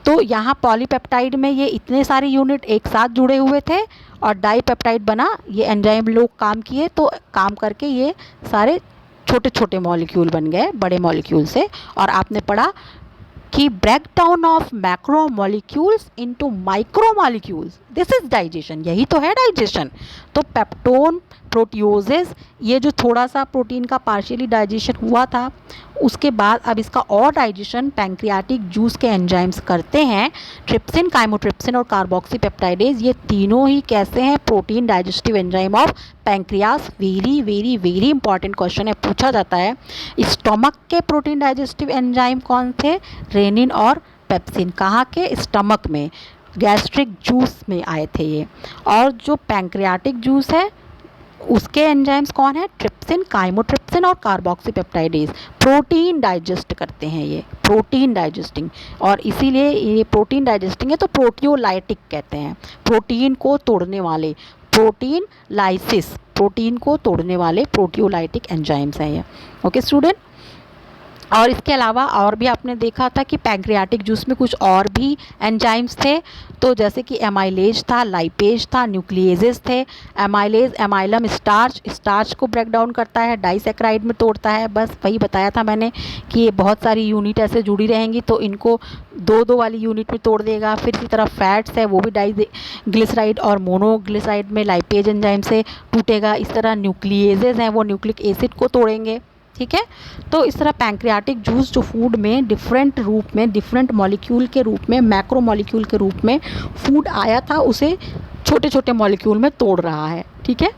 तो यहाँ पॉलीपेप्टाइड में ये इतने सारे यूनिट एक साथ जुड़े हुए थे और डाईपेप्टाइड बना, ये एंजाइम लोग काम किए तो काम करके ये सारे छोटे छोटे मॉलिक्यूल बन गए बड़े मॉलिक्यूल से। और आपने पढ़ा कि breakdown of macro molecules into micro molecules, this is digestion, यही तो है डाइजेशन। तो पेप्टोन, प्रोटियोजेस, ये जो थोड़ा सा प्रोटीन का पार्शियली डाइजेशन हुआ था, उसके बाद अब इसका और डाइजेशन पैंक्रियाटिक जूस के एंजाइम्स करते हैं। ट्रिप्सिन, काइमोट्रिप्सिन और कार्बोक्सीपेप्टाइडेज, ये तीनों ही कैसे हैं, protein digestive enzyme of pancreas. Very very very important question है, पूछा जाता है। स्टमक के प्रोटीन डाइजेस्टिव एंजाइम कौन थे, रेनिन और पेप्सिन। कहाँ के, स्टमक में, गैस्ट्रिक जूस में आए थे ये। और जो पैंक्रियाटिक जूस है उसके एंजाइम्स कौन है, ट्रिप्सिन, काइमोट्रिप्सिन और कार्बोक्सीपेप्टाइडेज। प्रोटीन डाइजेस्ट करते हैं ये, प्रोटीन डाइजेस्टिंग, और इसीलिए ये प्रोटीन डाइजेस्टिंग है तो प्रोटियोलाइटिक कहते हैं, प्रोटीन को तोड़ने वाले, प्रोटीन लाइसिस, प्रोटीन को तोड़ने वाले प्रोटियोलाइटिक एंजाइम्स हैं ये। ओके स्टूडेंट, और इसके अलावा और भी आपने देखा था कि पैंक्रियाटिक जूस में कुछ और भी एंजाइम्स थे, तो जैसे कि एमाइलेज था, लाइपेज था, न्यूक्लिएजेस थे। एमाइलेज, एमाइलम स्टार्च, स्टार्च को ब्रेक डाउन करता है, डाइसैकेराइड में तोड़ता है। बस वही बताया था मैंने कि ये बहुत सारी यूनिट ऐसे जुड़ी रहेंगी तो इनको दो दो वाली यूनिट में तोड़ देगा। फिर की तरफ फैट्स है, वो भी डाइग्लिसराइड और मोनोग्लिसराइड में लाइपेज एंजाइम से टूटेगा। इस तरह न्यूक्लिएजेस हैं, वो न्यूक्लिक एसिड को तोड़ेंगे। ठीक है, तो इस तरह पैंक्रियाटिक जूस जो फूड में डिफरेंट रूप में, डिफरेंट मॉलिक्यूल के रूप में, मैक्रो मॉलिक्यूल के रूप में फूड आया था, उसे छोटे छोटे मॉलिक्यूल में तोड़ रहा है। ठीक है,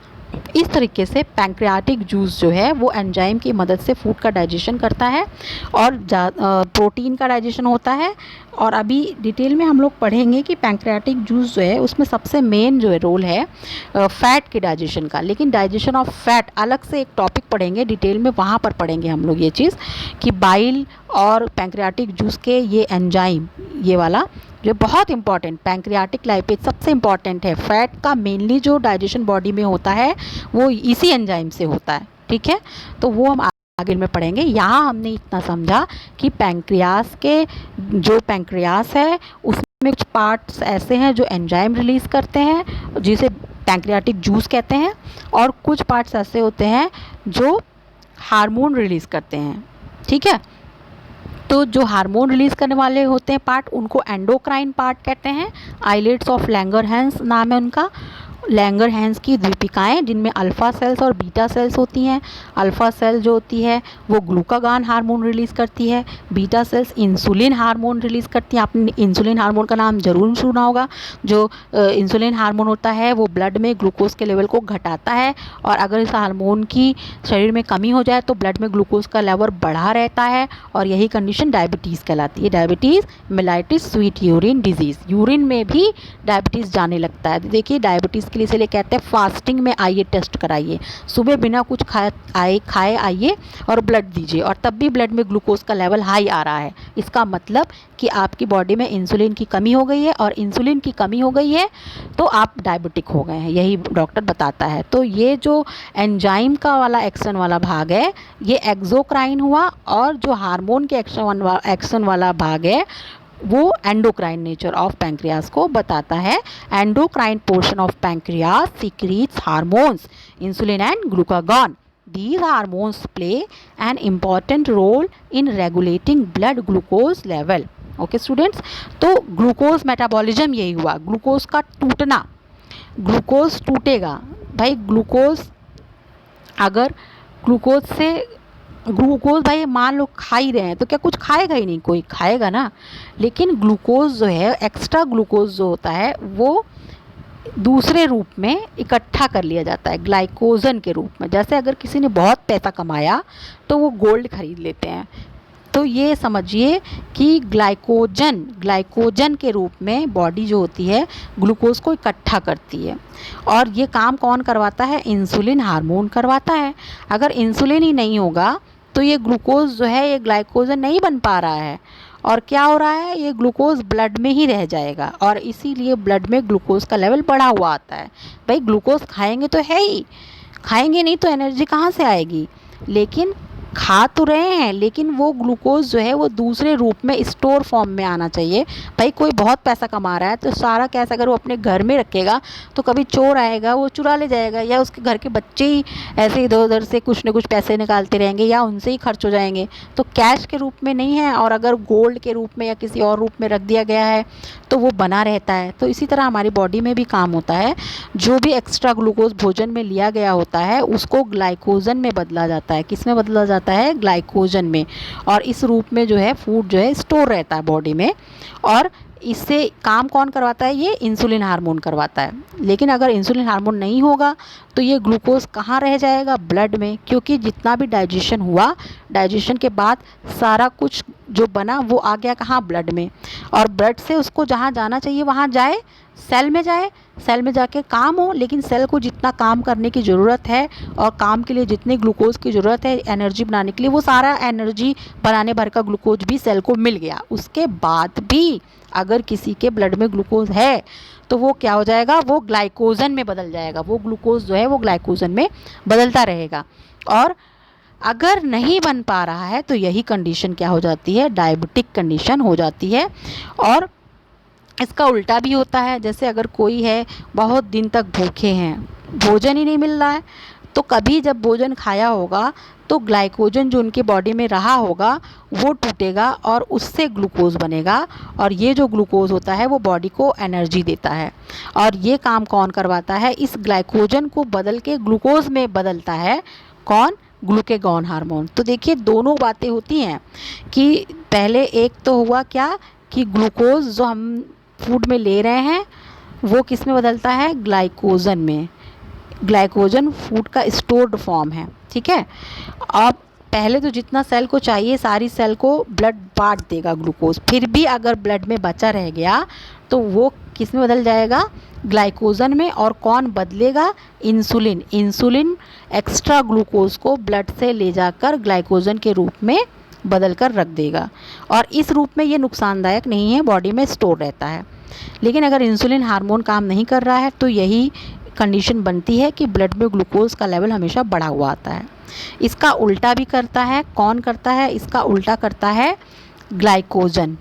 इस तरीके से पैंक्रियाटिक जूस जो है वो एंजाइम की मदद से फूड का डाइजेशन करता है और प्रोटीन का डाइजेशन होता है। और अभी डिटेल में हम लोग पढ़ेंगे कि पैंक्रियाटिक जूस जो है उसमें सबसे मेन जो है रोल है फ़ैट के डाइजेशन का। लेकिन डाइजेशन ऑफ फैट अलग से एक टॉपिक पढ़ेंगे डिटेल में, वहाँ पर पढ़ेंगे हम लोग ये चीज़ कि बाइल और पैंक्रियाटिक जूस के ये एंजाइम, ये वाला जो बहुत इंपॉर्टेंट, पैंक्रियाटिक लाइपेज सबसे इंपॉर्टेंट है। फैट का मेनली जो डाइजेशन बॉडी में होता है वो इसी एंजाइम से होता है। ठीक है, तो वो हम आगे में पढ़ेंगे। यहाँ हमने इतना समझा कि पैंक्रियास के जो पैंक्रियास है उसमें कुछ पार्ट्स ऐसे हैं जो एंजाइम रिलीज़ करते हैं जिसे पैंक्रियाटिक जूस कहते हैं, और कुछ पार्ट्स ऐसे होते हैं जो हार्मोन रिलीज़ करते हैं। ठीक है, तो जो हार्मोन रिलीज़ करने वाले होते हैं पार्ट उनको एंडोक्राइन पार्ट कहते हैं। आइलेट्स ऑफ लैंगरहैंस नाम है उनका। लैंगरहैंस की द्वीपिकाएँ जिनमें अल्फ़ा सेल्स और बीटा सेल्स होती हैं। अल्फ़ा सेल जो होती है वो ग्लूकागॉन हार्मोन रिलीज़ करती है, beta cells insulin hormone release करती हैं। आपने इंसुलिन हार्मोन का नाम ज़रूर सुना होगा। जो इंसुलिन हार्मोन होता है वो ब्लड में ग्लूकोज़ के लेवल को घटाता है, और अगर इस हार्मोन की शरीर में कमी हो जाए तो ब्लड में ग्लूकोज़ का लेवल बढ़ा रहता है, और यही कंडीशन डायबिटीज़ कहलाती है। Diabetes mellitus sweet urine disease, urine में भी डायबिटीज़ जाने लगता है। देखिए डायबिटीज़ के लिए इसलिए कहते हैं फास्टिंग में आइए, टेस्ट कराइए, सुबह बिना कुछ खाए आइए और ब्लड दीजिए, और तब भी ब्लड में ग्लूकोज का लेवल हाई आ रहा है। इसका मतलब कि आपकी बॉडी में इंसुलिन की कमी हो गई है, और इंसुलिन की कमी हो गई है तो आप डायबिटिक हो गए हैं, यही डॉक्टर बताता है। तो ये जो एंजाइम का वाला एक्शन वाला भाग है ये एक्सोक्राइन हुआ, और जो हार्मोन के एक्शन वाला भाग है वो एंडोक्राइन नेचर ऑफ पैंक्रियास को बताता है। Endocrine portion of pancreas secrets hormones insulin and glucagon. These hormones play an important role in regulating blood glucose level. Okay students, तो ग्लूकोज मेटाबॉलिज्म यही हुआ, ग्लूकोज का टूटना। ग्लूकोज टूटेगा भाई, अगर ग्लूकोज भाई मान लो खा ही रहे हैं तो क्या कुछ खाएगा ही नहीं, कोई खाएगा ना। लेकिन ग्लूकोज जो है, एक्स्ट्रा ग्लूकोज जो होता है वो दूसरे रूप में इकट्ठा कर लिया जाता है ग्लाइकोजन के रूप में। जैसे अगर किसी ने बहुत पैसा कमाया तो वो गोल्ड खरीद लेते हैं, तो ये समझिए कि ग्लाइकोजन के रूप में बॉडी जो होती है ग्लूकोज को इकट्ठा करती है। और ये काम कौन करवाता है? इंसुलिन हार्मोन करवाता है। अगर इंसुलिन ही नहीं होगा तो ये ग्लूकोज जो है, ये ग्लाइकोजन नहीं बन पा रहा है, और क्या हो रहा है, ये ग्लूकोज ब्लड में ही रह जाएगा, और इसीलिए ब्लड में ग्लूकोज का लेवल बढ़ा हुआ आता है। भाई ग्लूकोज खाएंगे तो है ही, खाएंगे नहीं तो एनर्जी कहाँ से आएगी। लेकिन खा तो रहे हैं, लेकिन वो ग्लूकोज जो है वो दूसरे रूप में स्टोर फॉर्म में आना चाहिए। भाई कोई बहुत पैसा कमा रहा है तो सारा कैश अगर वो अपने घर में रखेगा तो कभी चोर आएगा वो चुरा ले जाएगा, या उसके घर के बच्चे ही ऐसे इधर उधर से कुछ न कुछ पैसे निकालते रहेंगे, या उनसे ही खर्च हो जाएंगे। तो कैश के रूप में नहीं है, और अगर गोल्ड के रूप में या किसी और रूप में रख दिया गया है तो वो बना रहता है। तो इसी तरह हमारी बॉडी में भी काम होता है, जो भी एक्स्ट्रा ग्लूकोज भोजन में लिया गया होता है उसको ग्लाइकोजन में बदला जाता है। किस में बदला जाता है? ग्लाइकोजन में। और इस रूप में जो है फूड जो है स्टोर रहता है बॉडी में, और इससे काम कौन करवाता है? ये इंसुलिन हार्मोन करवाता है। लेकिन अगर इंसुलिन हार्मोन नहीं होगा तो ये ग्लूकोज कहाँ रह जाएगा? ब्लड में, क्योंकि जितना भी डाइजेशन हुआ, डाइजेशन के बाद सारा कुछ जो बना वो आ गया कहाँ? ब्लड में। और ब्लड से उसको जहाँ जाना चाहिए वहाँ जाए, सेल में जाए, सेल में जाके काम हो। लेकिन सेल को जितना काम करने की ज़रूरत है और काम के लिए जितने ग्लूकोज की ज़रूरत है एनर्जी बनाने के लिए, वो सारा एनर्जी बनाने भर का ग्लूकोज भी सेल को मिल गया। उसके बाद भी अगर किसी के ब्लड में ग्लूकोज है तो वो क्या हो जाएगा? वो ग्लाइकोजन में बदल जाएगा। वो ग्लूकोज जो है वो ग्लाइकोजन में बदलता रहेगा। और अगर नहीं बन पा रहा है तो यही कंडीशन क्या हो जाती है? डायबिटिक कंडीशन हो जाती है। और इसका उल्टा भी होता है, जैसे अगर कोई है बहुत दिन तक भूखे हैं, भोजन ही नहीं मिल रहा है, तो कभी जब भोजन खाया होगा तो ग्लाइकोजन जो उनके बॉडी में रहा होगा वो टूटेगा और उससे ग्लूकोज बनेगा, और ये जो ग्लूकोज होता है वो बॉडी को एनर्जी देता है। और ये काम कौन करवाता है? इस ग्लाइकोजन को बदल के ग्लूकोज में बदलता है कौन? Glucagon hormone. तो देखिए दोनों बातें होती हैं कि पहले एक तो हुआ क्या कि ग्लूकोज जो हम फूड में ले रहे हैं वो किस में बदलता है? ग्लाइकोजन में। ग्लाइकोजन फूड का स्टोर्ड फॉर्म है, ठीक है। अब पहले तो जितना सेल को चाहिए सारी सेल को ब्लड बांट देगा ग्लूकोज, फिर भी अगर ब्लड में बचा रह गया तो वो किस में बदल जाएगा? ग्लाइकोजन में। और कौन बदलेगा? इंसुलिन। इंसुलिन एक्स्ट्रा ग्लूकोज को ब्लड से ले जाकर ग्लाइकोजन के रूप में बदल कर रख देगा, और इस रूप में ये नुकसानदायक नहीं है, बॉडी में स्टोर रहता है। लेकिन अगर इंसुलिन हार्मोन काम नहीं कर रहा है तो यही कंडीशन बनती है कि ब्लड में ग्लूकोज का लेवल हमेशा बढ़ा हुआ आता है। इसका उल्टा भी करता है, कौन करता है? इसका उल्टा करता है ग्लाइकोजन,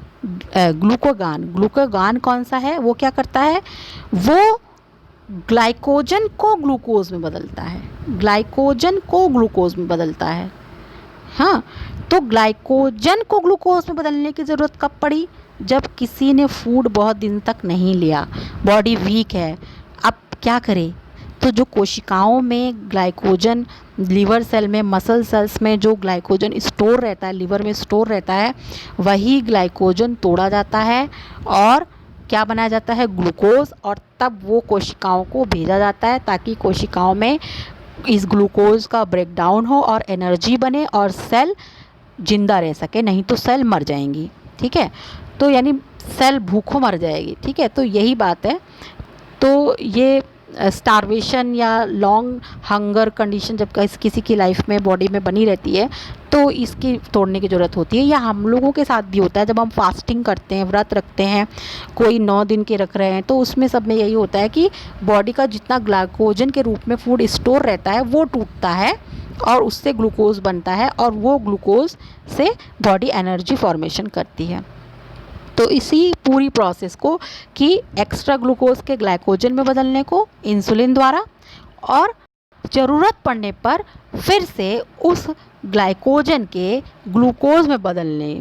ग्लूकागॉन कौन सा है? वो क्या करता है? वो ग्लाइकोजन को ग्लूकोज में बदलता है, ग्लाइकोजन को ग्लूकोज में बदलता है। हाँ, तो ग्लाइकोजन को ग्लूकोज में बदलने की ज़रूरत कब पड़ी? जब किसी ने फूड बहुत दिन तक नहीं लिया, बॉडी वीक है, अब क्या करे? तो जो कोशिकाओं में ग्लाइकोजन, लीवर सेल में, मसल सेल्स में जो ग्लाइकोजन स्टोर रहता है, लीवर में स्टोर रहता है, वही ग्लाइकोजन तोड़ा जाता है और क्या बनाया जाता है? ग्लूकोज, और तब वो कोशिकाओं को भेजा जाता है ताकि कोशिकाओं में इस ग्लूकोज का ब्रेकडाउन हो और एनर्जी बने और सेल जिंदा रह सके, नहीं तो सेल मर जाएंगी। ठीक है, तो यानी सेल भूखों मर जाएगी। ठीक है, तो यही बात है। तो ये स्टारवेशन या लॉन्ग हंगर कंडीशन जब किसी की लाइफ में, बॉडी में बनी रहती है, तो इसकी तोड़ने की ज़रूरत होती है। या हम लोगों के साथ भी होता है, जब हम फास्टिंग करते हैं, व्रत रखते हैं, कोई 9 दिन के रख रहे हैं, तो उसमें सब में यही होता है कि बॉडी का जितना ग्लाइकोजन के रूप में फूड स्टोर रहता है वो टूटता है और उससे ग्लूकोज बनता है और वो ग्लूकोज से बॉडी एनर्जी फॉर्मेशन करती है। तो इसी पूरी प्रोसेस को कि एक्स्ट्रा ग्लूकोज के ग्लाइकोजन में बदलने को इंसुलिन द्वारा, और ज़रूरत पड़ने पर फिर से उस ग्लाइकोजन के ग्लूकोज में बदलने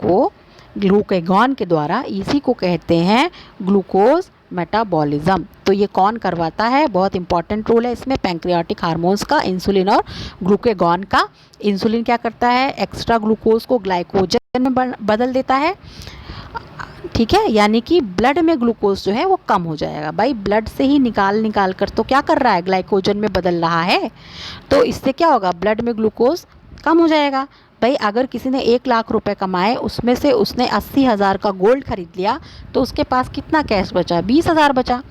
को ग्लूकागॉन के द्वारा, इसी को कहते हैं ग्लूकोज मेटाबॉलिज्म। तो ये कौन करवाता है? बहुत इंपॉर्टेंट रोल है इसमें पैंक्रियाटिक हार्मोन्स का, इंसुलिन और ग्लूकागॉन का। इंसुलिन क्या करता है? एक्स्ट्रा ग्लूकोज को ग्लाइकोजन में बदल देता है। ठीक है, यानी कि ब्लड में ग्लूकोज जो है वो कम हो जाएगा। भाई ब्लड से ही निकाल कर तो क्या कर रहा है? ग्लाइकोजन में बदल रहा है। तो इससे क्या होगा? ब्लड में ग्लूकोज कम हो जाएगा। भाई अगर किसी ने 1 लाख रुपए कमाए, उसमें से उसने 80,000 का गोल्ड खरीद लिया, तो उसके पास कितना कैश बचा? 20,000 बचा।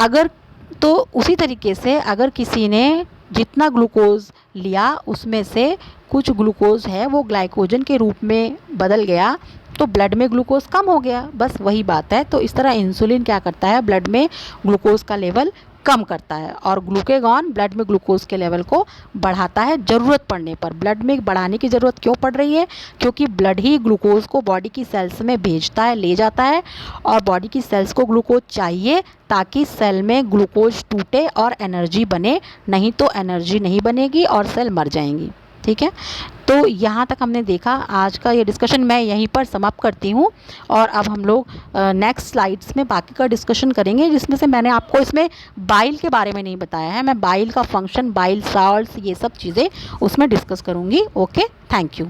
अगर तो उसी तरीके से अगर किसी ने जितना ग्लूकोज लिया उसमें से कुछ ग्लूकोज है वो ग्लाइकोजन के रूप में बदल गया, तो ब्लड में ग्लूकोज कम हो गया। बस वही बात है। तो इस तरह इंसुलिन क्या करता है? ब्लड में ग्लूकोज का लेवल कम करता है, और ग्लूकागॉन ब्लड में ग्लूकोज के लेवल को बढ़ाता है ज़रूरत पड़ने पर। ब्लड में बढ़ाने की ज़रूरत क्यों पड़ रही है? क्योंकि ब्लड ही ग्लूकोज को बॉडी की सेल्स में भेजता है, ले जाता है, और बॉडी की सेल्स को ग्लूकोज चाहिए ताकि सेल में ग्लूकोज टूटे और एनर्जी बने, नहीं तो एनर्जी नहीं बनेगी और सेल मर जाएंगी। ठीक है, तो यहाँ तक हमने देखा। आज का ये डिस्कशन मैं यहीं पर समाप्त करती हूँ, और अब हम लोग नेक्स्ट स्लाइड्स में बाकी का डिस्कशन करेंगे, जिसमें से मैंने आपको इसमें बाइल के बारे में नहीं बताया है। मैं बाइल का फंक्शन, बाइल साल्ट्स, ये सब चीज़ें उसमें डिस्कस करूँगी। Okay, thank you.